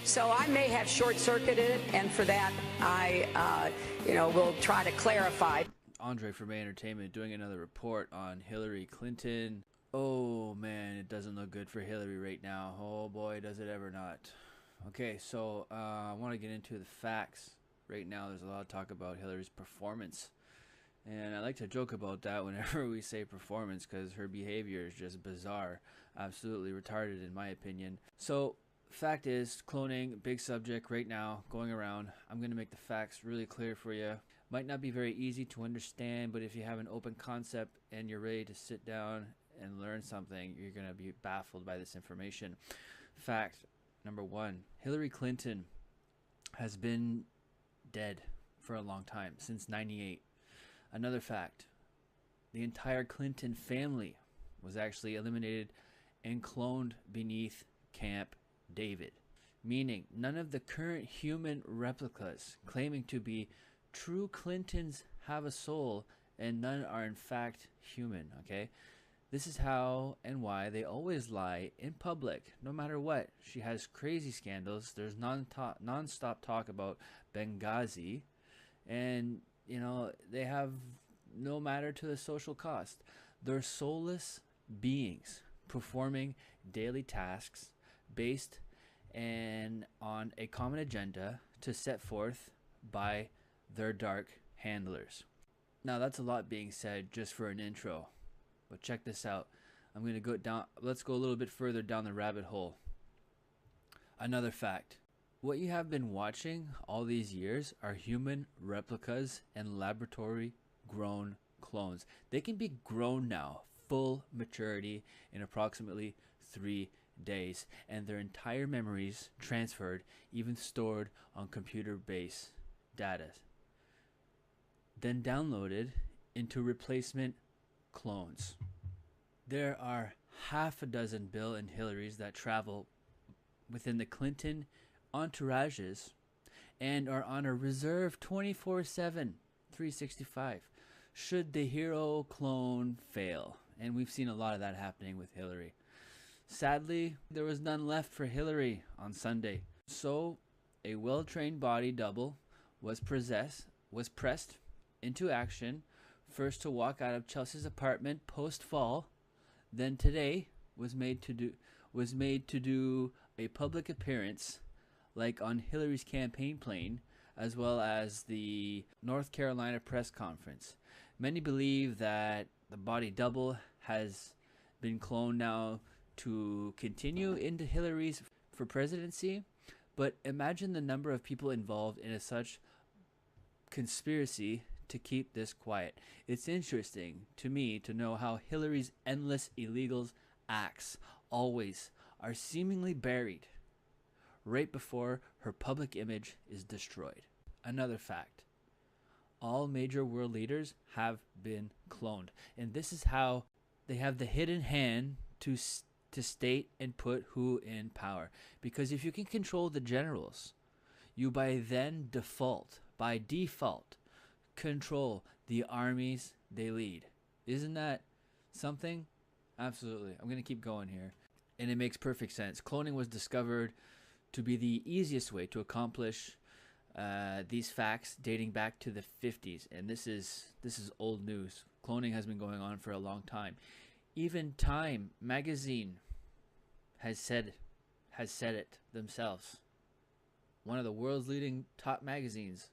So I may have short-circuited it, and for that, I, will try to clarify. Andre from May Entertainment doing another report on Hillary Clinton. Oh man, it doesn't look good for Hillary right now. Oh boy, does it ever not. Okay, so I want to get into the facts. Right now, there's a lot of talk about Hillary's performance. And I like to joke about that whenever we say performance, because her behavior is just bizarre. Absolutely retarded in my opinion. So, fact is, cloning, big subject right now, going around. I'm going to make the facts really clear for you. Might not be very easy to understand, but if you have an open concept and you're ready to sit down and learn something, you're going to be baffled by this information. Fact number one, Hillary Clinton has been dead for a long time, since '98. Another fact, the entire Clinton family was actually eliminated and cloned beneath Camp David, meaning none of the current human replicas claiming to be true Clintons have a soul, and none are in fact human, okay? This is how and why they always lie in public, no matter what. She has crazy scandals. There's non-stop talk about Benghazi, and they have no matter to the social cost. They're soulless beings performing daily tasks based and on a common agenda to set forth by their dark handlers. Now that's a lot being said just for an intro, but check this out. I'm going to go down. Let's go a little bit further down the rabbit hole. Another fact. What you have been watching all these years are human replicas and laboratory grown clones. They can be grown now, full maturity, in approximately 3 days, and their entire memories transferred, even stored on computer-based data, then downloaded into replacement clones. There are half a dozen Bill and Hillarys that travel within the Clinton entourages and are on a reserve 24/7, 365 should the hero clone fail. And we've seen a lot of that happening with Hillary. Sadly, there was none left for Hillary on Sunday. So a well-trained body double was pressed into action, first to walk out of Chelsea's apartment post-fall, then today was made to do a public appearance, like on Hillary's campaign plane, as well as the North Carolina press conference. Many believe that the body double has been cloned now to continue into Hillary's for presidency, but imagine the number of people involved in such conspiracy to keep this quiet. It's interesting to me to know how Hillary's endless illegal acts always are seemingly buried right before her public image is destroyed. Another fact. All major world leaders have been cloned, and this is how they have the hidden hand to state and put who in power. Because if you can control the generals, you by default control the armies they lead. Isn't that something? Absolutely. I'm going to keep going here. And it makes perfect sense. Cloning was discovered to be the easiest way to accomplish these facts dating back to the 50s. And this is old news. Cloning has been going on for a long time. Even Time magazine has said it themselves. One of the world's leading top magazines.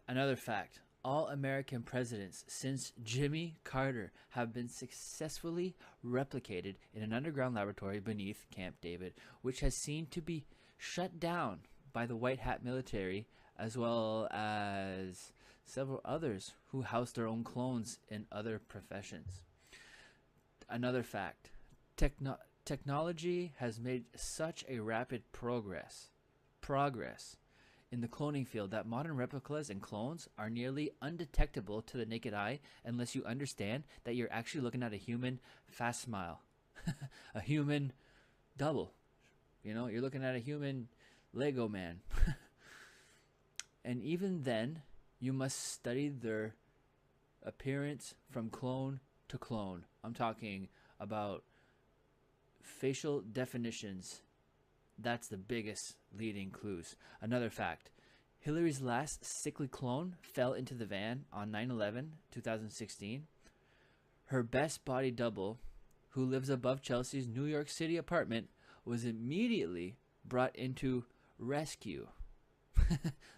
Another fact. All American presidents since Jimmy Carter have been successfully replicated in an underground laboratory beneath Camp David, which has seemed to be shut down by the White Hat military, as well as several others who house their own clones in other professions. Another fact. Technology has made such a rapid progress in the cloning field that modern replicas and clones are nearly undetectable to the naked eye unless you understand that you're actually looking at a human fast smile. A human double. You're looking at a human Lego man. And even then, you must study their appearance from clone to clone. I'm talking about facial definitions, That's the biggest leading clues. Another fact. Hillary's last sickly clone fell into the van on 9/11, 2016. Her best body double, who lives above Chelsea's New York City apartment, was immediately brought into rescue.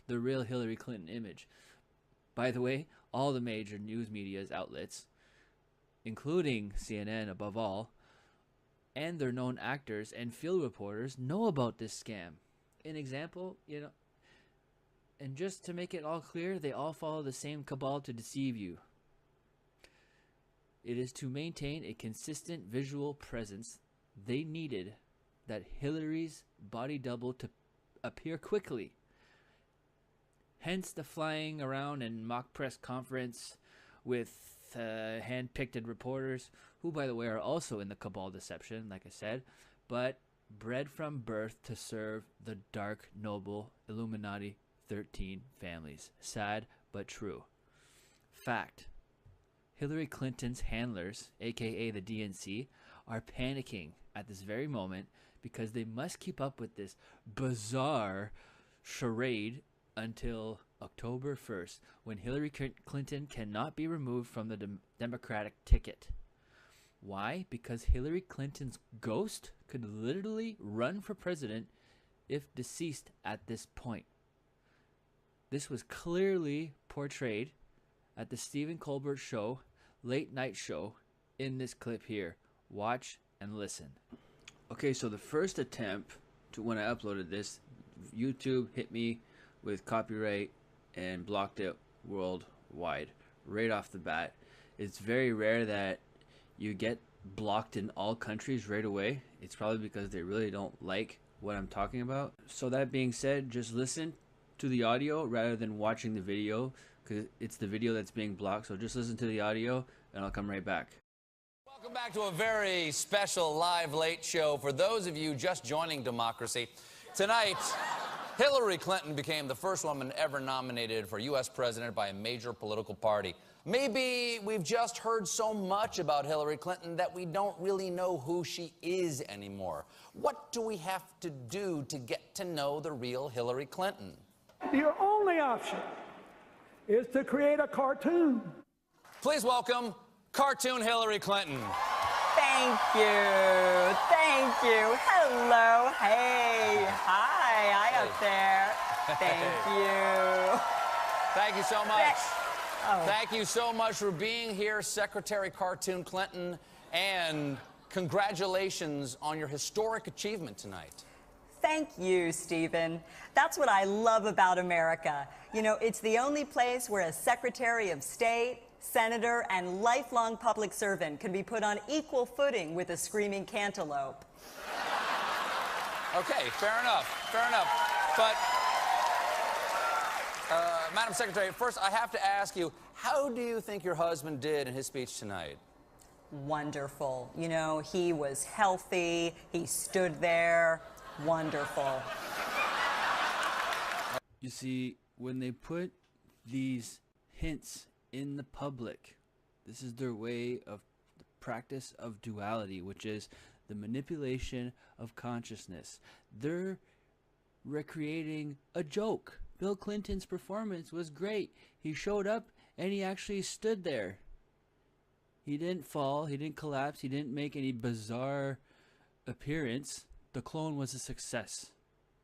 The real Hillary Clinton image. By the way, all the major news media's outlets, including CNN above all, and their known actors and field reporters know about this scam. An example, and just to make it all clear, they all follow the same cabal to deceive you. It is to maintain a consistent visual presence they needed that Hillary's body double to appear quickly. Hence the flying around and mock press conference with hand-picked reporters, who, by the way, are also in the cabal deception, like I said, but bred from birth to serve the dark, noble Illuminati 13 families. Sad, but true. Fact. Hillary Clinton's handlers, aka the DNC, are panicking at this very moment because they must keep up with this bizarre charade until October 1st, when Hillary Clinton cannot be removed from the Democratic ticket. Why? Because Hillary Clinton's ghost could literally run for president if deceased at this point. This was clearly portrayed at the Stephen Colbert Show, late night show, in this clip here. Watch and listen. Okay, so the first attempt to when I uploaded this, YouTube hit me with copyright and blocked it worldwide right off the bat. It's very rare that you get blocked in all countries right away. It's probably because they really don't like what I'm talking about. So that being said, just listen to the audio rather than watching the video, because it's the video that's being blocked. So just listen to the audio and I'll come right back. Welcome back to a very special live late show. For those of you just joining Democracy, tonight Hillary Clinton became the first woman ever nominated for U.S. president by a major political party. Maybe we've just heard so much about Hillary Clinton that we don't really know who she is anymore. What do we have to do to get to know the real Hillary Clinton? Your only option is to create a cartoon. Please welcome Cartoon Hillary Clinton. Thank you. Thank you. Hello. Hey. Hi up there. Thank you. Thank you so much. Oh. Thank you so much for being here, Secretary Cartoon Clinton, and congratulations on your historic achievement tonight. Thank you, Stephen. That's what I love about America. You know, it's the only place where a Secretary of State, Senator, and lifelong public servant can be put on equal footing with a screaming cantaloupe. Okay, fair enough, fair enough. But, Madam Secretary, first I have to ask you, how do you think your husband did in his speech tonight? Wonderful. You know, he was healthy, he stood there. Wonderful. You see, when they put these hints in the public, this is their way of the practice of duality, which is the manipulation of consciousness. They're recreating a joke. Bill Clinton's performance was great. He showed up and he actually stood there. He didn't fall, he didn't collapse, he didn't make any bizarre appearance. The clone was a success.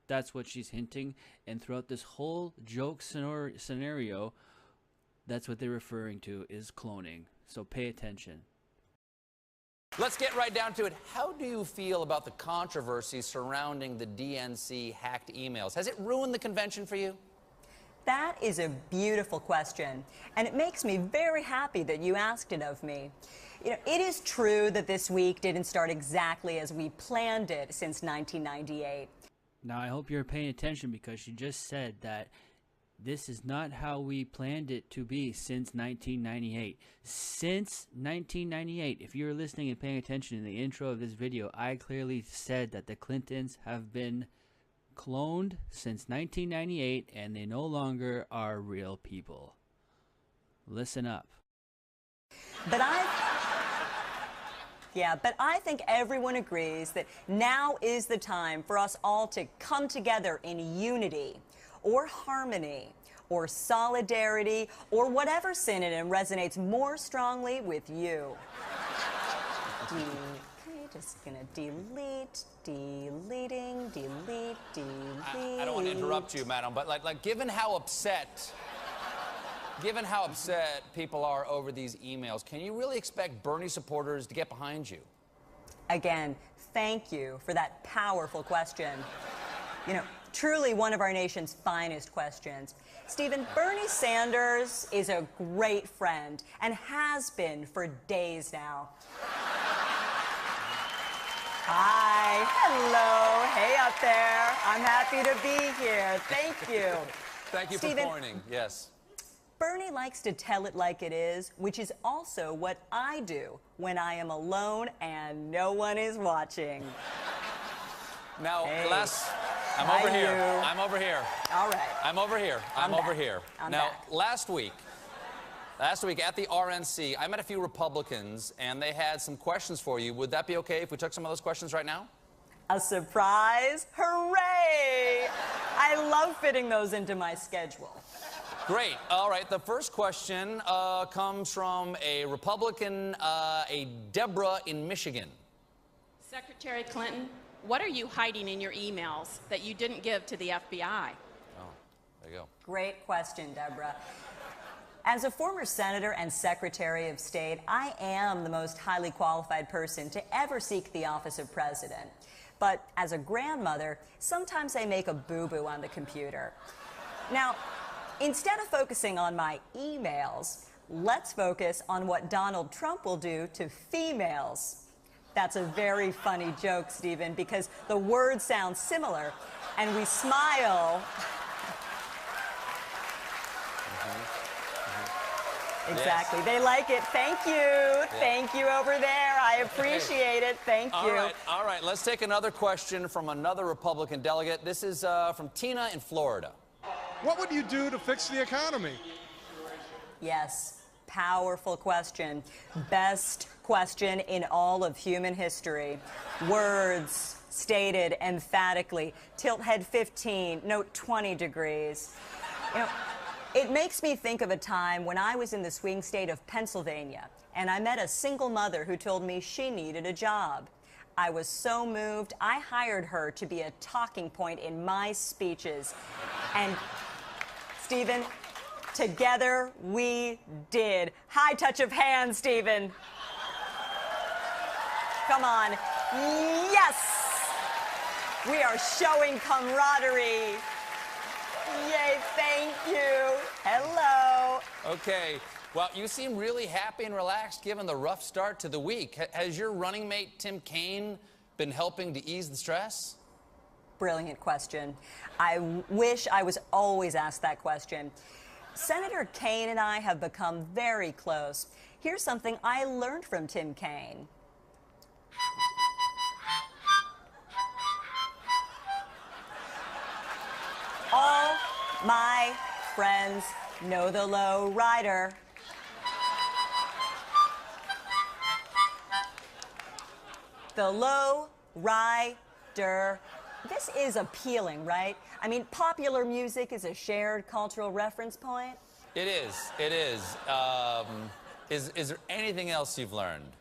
That's what she's hinting. And throughout this whole joke scenario, that's what they're referring to, is cloning. So pay attention. Let's get right down to it. How do you feel about the controversy surrounding the DNC hacked emails? Has it ruined the convention for you? That is a beautiful question, and it makes me very happy that you asked it of me. You know, it is true that this week didn't start exactly as we planned it since 1998. Now, I hope you're paying attention, because she just said that this is not how we planned it to be since 1998. Since 1998, if you're listening and paying attention in the intro of this video, I clearly said that the Clintons have been cloned since 1998, and they no longer are real people. Listen up. But Yeah, but I think everyone agrees that now is the time for us all to come together in unity or harmony or solidarity or whatever synonym resonates more strongly with you. Okay, just gonna delete, deleting, delete, delete. I don't want to interrupt you, madam, but like given how upset people are over these emails, can you really expect Bernie supporters to get behind you? Again, thank you for that powerful question. You know, truly one of our nation's finest questions. Stephen, Bernie Sanders is a great friend and has been for days now. Hi, hello, hey up there. I'm happy to be here. Thank you. Thank you Stephen, for pointing, yes. Bernie likes to tell it like it is, which is also what I do when I am alone and no one is watching. Now, Hey. I'm Hi, over here. you. I'm over here. All right. I'm over here. I'm over back. here. I'm Now, back. last week at the RNC, I met a few Republicans, and they had some questions for you. Would that be okay if we took some of those questions right now? A surprise? Hooray! I love fitting those into my schedule. Great. All right. The first question comes from a Republican, a Deborah in Michigan. Secretary Clinton, what are you hiding in your emails that you didn't give to the FBI? Oh, there you go. Great question, Deborah. As a former senator and secretary of state, I am the most highly qualified person to ever seek the office of president. But as a grandmother, sometimes I make a boo-boo on the computer. Now, instead of focusing on my emails, let's focus on what Donald Trump will do to females. That's a very funny joke, Stephen, because the words sound similar, and we smile. Exactly. They like it. Thank you. Yeah. Thank you over there. I appreciate it. Thank you. All right. Let's take another question from another Republican delegate. This is from Tina in Florida. What would you do to fix the economy? Yes. Powerful question. Best question in all of human history. Words stated emphatically. Tilt head 15, note 20 degrees. You know, it makes me think of a time when I was in the swing state of Pennsylvania, and I met a single mother who told me she needed a job. I was so moved, I hired her to be a talking point in my speeches. And, Stephen, together we did. High touch of hands, Stephen. Come on. Yes! We are showing camaraderie. Yay, thank you. Hello. Okay. Well, you seem really happy and relaxed given the rough start to the week. Has your running mate, Tim Kaine, been helping to ease the stress? Brilliant question. I wish I was always asked that question. Senator Kaine and I have become very close. Here's something I learned from Tim Kaine. All my friends know the low rider. The low rider. This is appealing, right? I mean, popular music is a shared cultural reference point. It is. It is. Is there anything else you've learned?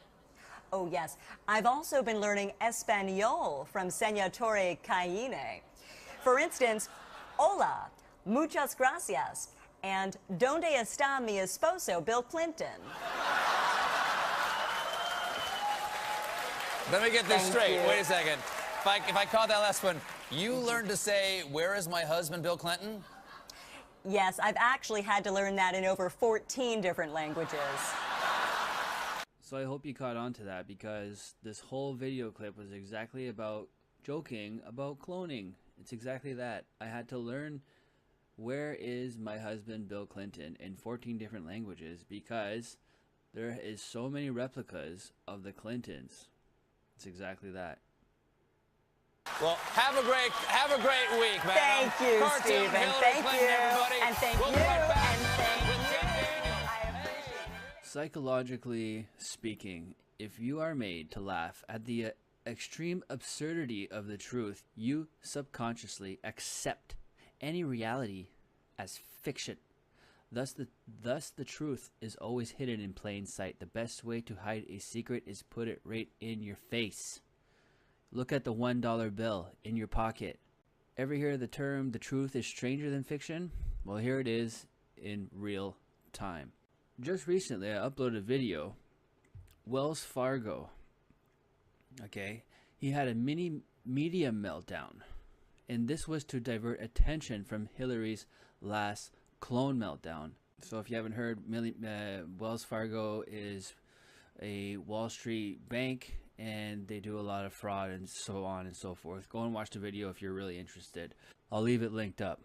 Oh, yes. I've also been learning Espanol from Senatore Kaine. For instance, hola, muchas gracias, and ¿dónde está mi esposo, Bill Clinton? Let me get this Thank straight. you. Wait a second. If I caught that last one, you learned to say, "Where is my husband, Bill Clinton?" Yes, I've actually had to learn that in over 14 different languages. So I hope you caught on to that, because this whole video clip was exactly about joking about cloning. It's exactly that. I had to learn where is my husband Bill Clinton in 14 different languages because there is so many replicas of the Clintons. It's exactly that. Well, have a great week, man. Thank you, Cartoon Stephen. Hillary Thank Clinton, you. everybody. And thank We'll you. be right back And thank with you. Tim Daniel. I appreciate it. Psychologically speaking, If you are made to laugh at the extreme absurdity of the truth, you subconsciously accept any reality as fiction. Thus the truth is always hidden in plain sight. The best way to hide a secret is put it right in your face. Look at the $1 bill in your pocket. Ever hear the term, the truth is stranger than fiction? Well, here it is in real time. Just recently, I uploaded a video. Wells Fargo, okay, he had a mini media meltdown. And this was to divert attention from Hillary's last clone meltdown. So if you haven't heard, Wells Fargo is a Wall Street bank, and they do a lot of fraud and so on and so forth. Go and watch the video if you're really interested. I'll leave it linked up.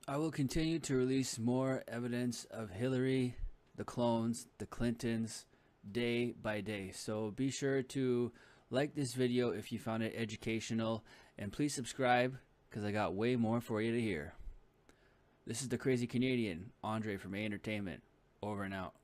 I will continue to release more evidence of Hillary, the clones, the Clintons, day by day. So be sure to like this video if you found it educational, and please subscribe because I got way more for you to hear. This is the Crazy Canadian, Andre from A Entertainment, over and out.